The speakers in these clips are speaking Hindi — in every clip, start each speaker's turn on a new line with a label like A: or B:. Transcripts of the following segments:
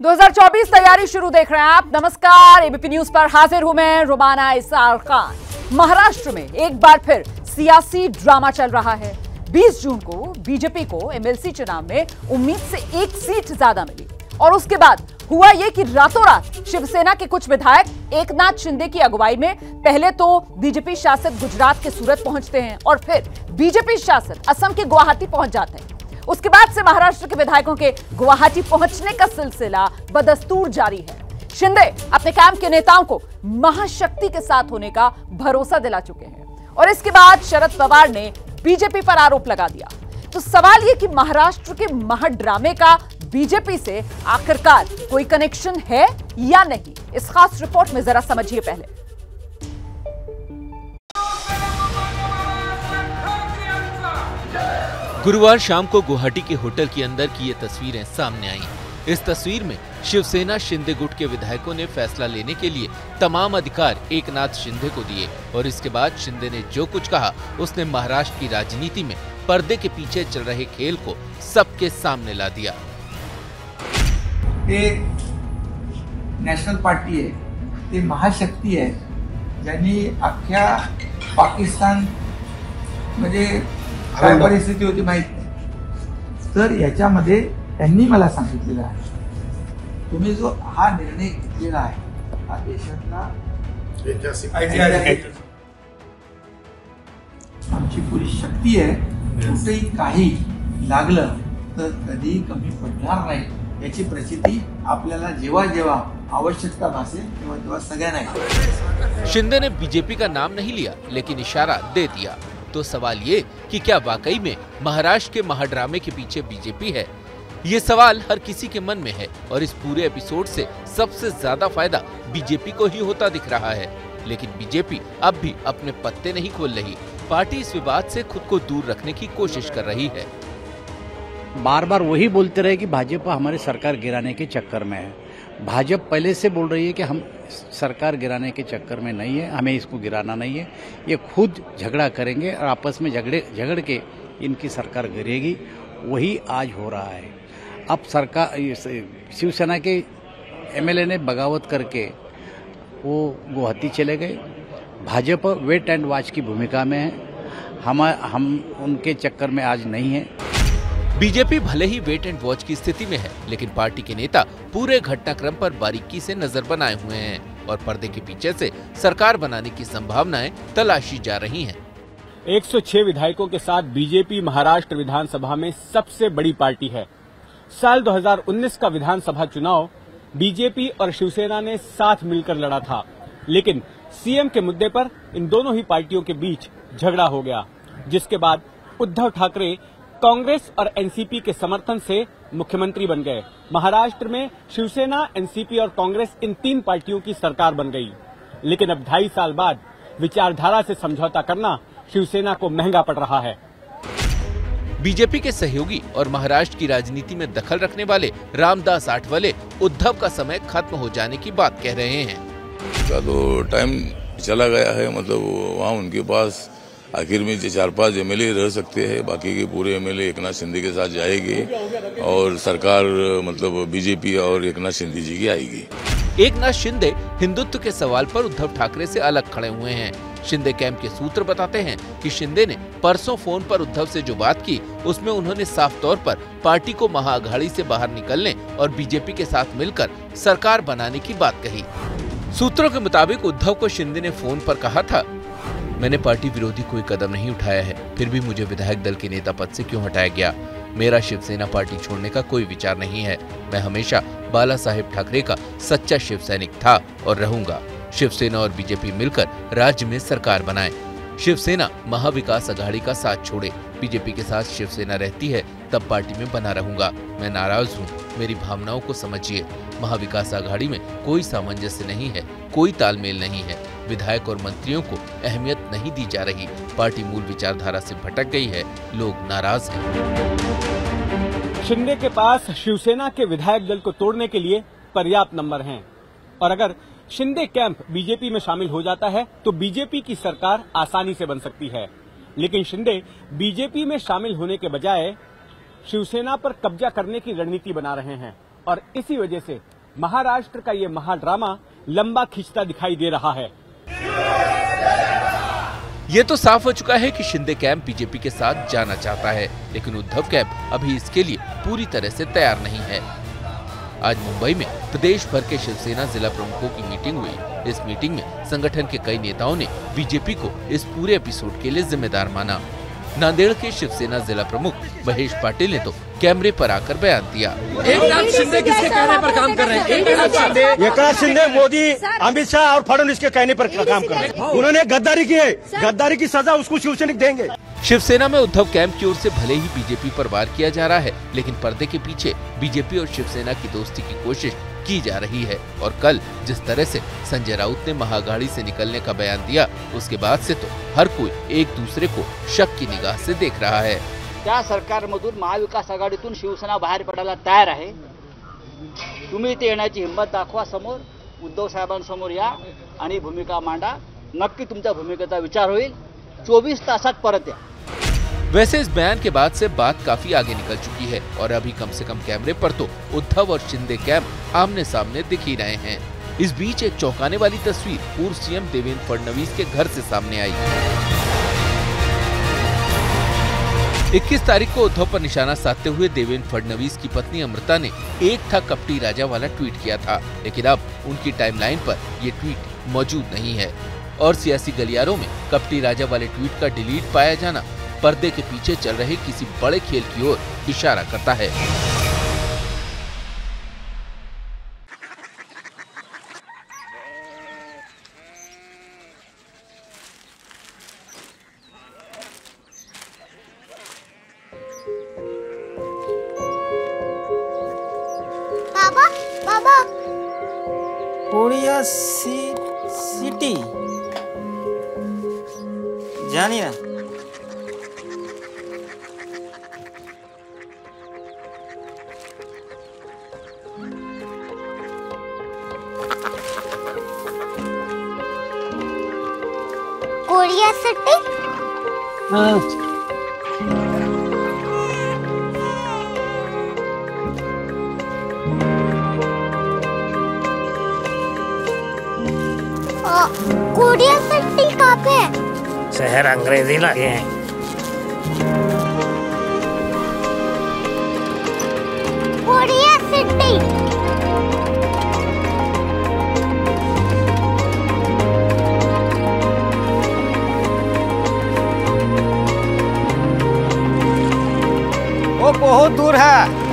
A: 2024 तैयारी शुरू देख रहे हैं आप। नमस्कार, एबीपी न्यूज पर हाजिर हूं मैं रुमाना इसार खान। महाराष्ट्र में एक बार फिर सियासी ड्रामा चल रहा है। 20 जून को बीजेपी को एमएलसी चुनाव में उम्मीद से एक सीट ज्यादा मिली और उसके बाद हुआ यह कि रातों रात शिवसेना के कुछ विधायक एकनाथ शिंदे की अगुवाई में पहले तो बीजेपी शासित गुजरात के सूरत पहुंचते हैं और फिर बीजेपी शासित असम के गुवाहाटी पहुंच जाते हैं। उसके बाद से महाराष्ट्र के विधायकों के गुवाहाटी पहुंचने का सिलसिला बदस्तूर जारी है। शिंदे अपने कैंप के नेताओं को महाशक्ति के साथ होने का भरोसा दिला चुके हैं और इसके बाद शरद पवार ने बीजेपी पर आरोप लगा दिया। तो सवाल यह कि महाराष्ट्र के महाड्रामे का बीजेपी से आखिरकार कोई कनेक्शन है या नहीं, इस खास रिपोर्ट में जरा समझिए पहले।
B: गुरुवार शाम को गुवाहाटी के होटल के अंदर की ये तस्वीरें सामने आई। इस तस्वीर में शिवसेना शिंदे गुट के विधायकों ने फैसला लेने के लिए तमाम अधिकार एकनाथ शिंदे को दिए और इसके बाद शिंदे ने जो कुछ कहा उसने महाराष्ट्र की राजनीति में पर्दे के पीछे चल रहे खेल को सबके सामने ला दिया।
C: ते नॅशनल पार्टी आहे, ते महाशक्ती आहे, ज्यांनी अख्ख्या पाकिस्तान म्हणजे काय परिस्थिती होती माहित नाही। तर याच्यामध्ये त्यांनी मला सांगितलेलं आहे, तुम्ही जो हा निर्णय घेतलेला आहे हा देशातला आमची पुरी शक्ती आहे, कुठेही काही लागलं तर कधी कमी पडणार नाही याची प्रचिती आपल्याला जेव्हा जेव्हा आवश्यकता भासेल तेव्हा तेव्हा सगळ्यांना।
B: शिंदे ने बीजेपी का नाम नहीं लिया लेकिन इशारा दे दिया। तो सवाल ये कि क्या वाकई में महाराष्ट्र के महाड्रामे के पीछे बीजेपी है? ये सवाल हर किसी के मन में है और इस पूरे एपिसोड से सबसे ज्यादा फायदा बीजेपी को ही होता दिख रहा है। लेकिन बीजेपी अब भी अपने पत्ते नहीं खोल रही। पार्टी इस विवाद से खुद को दूर रखने की कोशिश कर रही है।
D: बार बार वही बोलते रहे कि भाजपा हमारी सरकार गिराने के चक्कर में है। भाजपा पहले से बोल रही है कि हम सरकार गिराने के चक्कर में नहीं है, हमें इसको गिराना नहीं है, ये खुद झगड़ा करेंगे और आपस में झगड़ के इनकी सरकार गिरेगी। वही आज हो रहा है। अब सरकार शिवसेना के एमएलए ने बगावत करके वो गुवाहाटी चले गए। भाजपा वेट एंड वॉच की भूमिका में है, हम उनके चक्कर में आज नहीं है।
B: बीजेपी भले ही वेट एंड वॉच की स्थिति में है लेकिन पार्टी के नेता पूरे घटनाक्रम पर बारीकी से नजर बनाए हुए हैं और पर्दे के पीछे से सरकार बनाने की संभावनाएं तलाशी जा रही हैं।
E: 106 विधायकों के साथ बीजेपी महाराष्ट्र विधानसभा में सबसे बड़ी पार्टी है। साल 2019 का विधानसभा चुनाव बीजेपी और शिवसेना ने साथ मिलकर लड़ा था, लेकिन सीएम के मुद्दे पर इन दोनों ही पार्टियों के बीच झगड़ा हो गया, जिसके बाद उद्धव ठाकरे कांग्रेस और एनसीपी के समर्थन से मुख्यमंत्री बन गए। महाराष्ट्र में शिवसेना, एनसीपी और कांग्रेस इन तीन पार्टियों की सरकार बन गई। लेकिन अब 2.5 साल बाद विचारधारा से समझौता करना शिवसेना को महंगा पड़ रहा है।
B: बीजेपी के सहयोगी और महाराष्ट्र की राजनीति में दखल रखने वाले रामदास आठवले उद्धव का समय खत्म हो जाने की बात कह रहे हैं।
F: तो टाइम चला गया है, मतलब वहाँ उनके पास आखिर में 4-5 एमएलए रह सकते हैं, बाकी के पूरे एमएलए एकनाथ शिंदे के साथ जाएंगे और सरकार मतलब बीजेपी और एकनाथ शिंदे जी की आएगी।
B: एकनाथ शिंदे हिंदुत्व के सवाल पर उद्धव ठाकरे से अलग खड़े हुए हैं। शिंदे कैंप के सूत्र बताते हैं कि शिंदे ने परसों फोन पर उद्धव से जो बात की उसमें उन्होंने साफ तौर पर पार्टी को महाअघाड़ी से बाहर निकलने और बीजेपी के साथ मिलकर सरकार बनाने की बात कही। सूत्रों के मुताबिक उद्धव को शिंदे ने फोन पर कहा था, मैंने पार्टी विरोधी कोई कदम नहीं उठाया है, फिर भी मुझे विधायक दल के नेता पद से क्यों हटाया गया? मेरा शिवसेना पार्टी छोड़ने का कोई विचार नहीं है। मैं हमेशा बाला साहेब ठाकरे का सच्चा शिव सैनिक था और रहूंगा। शिवसेना और बीजेपी मिलकर राज्य में सरकार बनाए। शिवसेना महाविकास अघाड़ी का साथ छोड़े। बीजेपी के साथ शिवसेना रहती है तब पार्टी में बना रहूंगा। मैं नाराज हूँ, मेरी भावनाओं को समझिए। महाविकास अघाड़ी में कोई सामंजस्य नहीं है, कोई तालमेल नहीं है। विधायक और मंत्रियों को अहमियत नहीं दी जा रही। पार्टी मूल विचारधारा से भटक गई है, लोग नाराज हैं।
E: शिंदे के पास शिवसेना के विधायक दल को तोड़ने के लिए पर्याप्त नंबर हैं और अगर शिंदे कैंप बीजेपी में शामिल हो जाता है तो बीजेपी की सरकार आसानी से बन सकती है। लेकिन शिंदे बीजेपी में शामिल होने के बजाय शिवसेना पर कब्जा करने की रणनीति बना रहे हैं और इसी वजह से महाराष्ट्र का ये महाड्रामा लंबा खिंचता दिखाई दे रहा है।
B: ये तो साफ हो चुका है कि शिंदे कैंप बीजेपी के साथ जाना चाहता है, लेकिन उद्धव कैंप अभी इसके लिए पूरी तरह से तैयार नहीं है। आज मुंबई में प्रदेश भर के शिवसेना जिला प्रमुखों की मीटिंग हुई। इस मीटिंग में संगठन के कई नेताओं ने बीजेपी को इस पूरे एपिसोड के लिए जिम्मेदार माना। नांदेड़ के शिवसेना जिला प्रमुख महेश पाटिल ने तो कैमरे पर आकर बयान दिया।
G: एकनाथ शिंदे किसके कहने पर काम कर रहे हैं? एकनाथ शिंदे मोदी, अमित शाह और फडणवीस के कहने पर काम कर रहे हैं। उन्होंने गद्दारी की है, गद्दारी की सजा उसको शिवसैनिक देंगे।
B: शिवसेना में उद्धव कैंप की ओर से भले ही बीजेपी पर वार किया जा रहा है, लेकिन पर्दे के पीछे बीजेपी और शिवसेना की दोस्ती की कोशिश की जा रही है। और कल जिस तरह से संजय राउत ने महाअघाड़ी से निकलने का बयान दिया, उसके बाद से तो हर कोई एक दूसरे को शक की निगाह से देख रहा है।
H: त्या सरकारमधून महाविकास आघाडीतून शिवसेना बाहेर पडायला तयार आहे। तुम्ही इथे येण्याची हिंमत दाखवा, समोर उद्धव साहेबांसमोर या आणि भूमिका मांडा। नक्की तुमच्या भूमिकेचा विचार होईल। 24 तासात परत या।
B: वैसे इस बयान के बाद से बात काफी आगे निकल चुकी है और अभी कम से कम कैमरे पर तो उद्धव और शिंदे कैंप आमने सामने दिख ही रहे हैं। इस बीच एक चौंकाने वाली तस्वीर पूर्व सीएम देवेंद्र फडणवीस के घर से सामने आई। 21 तारीख को उद्धव पर निशाना साधते हुए देवेंद्र फडणवीस की पत्नी अमृता ने एक था कपटी राजा वाला ट्वीट किया था, लेकिन अब उनकी टाइमलाइन पर ये ट्वीट मौजूद नहीं है। और सियासी गलियारों में कपटी राजा वाले ट्वीट का डिलीट पाया जाना पर्दे के पीछे चल रहे किसी बड़े खेल की ओर इशारा करता है।
I: बाबा, बाबा,
J: कोरिया सिटी जानी ना?
I: Korea city?
J: हाँ।
I: कोरिया सिटी कहाँ पे है?
J: शहर अंग्रेजी लगे हैं।
I: Korea city.
J: वो बहुत दूर है।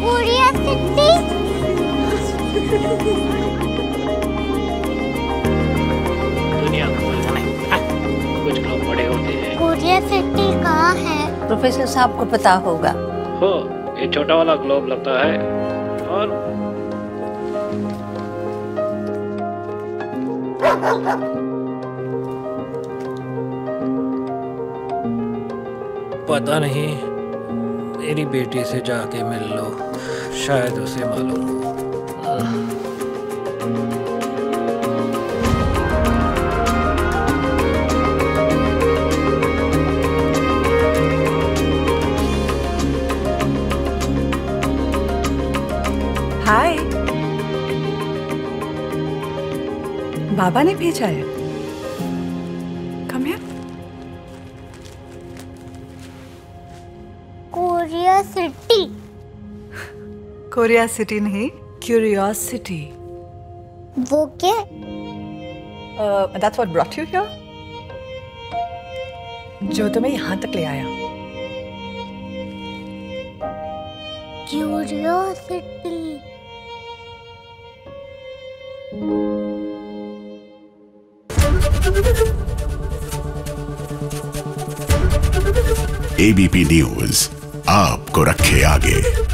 I: Korea city.
J: दुनिया कुछ लोग बड़े होते हैं।
I: कोरिया सिटी कहाँ है?
K: प्रोफेसर साहब को पता होगा।
J: हो, ये छोटा वाला ग्लोब लगता है और पता नहीं, मेरी बेटी से जाके मिल लो, शायद उसे मालूम हो।
K: हाय, बाबा ने भेजा है। Come here.
I: Korea city.
K: Korea city नहीं, क्यूरियोसिटी।
I: वो क्या?
K: That's what brought you here? जो तुम्हें यहाँ तक ले आया।
I: क्यूरियोसिटी।
L: एबीपी न्यूज आपको रखे आगे।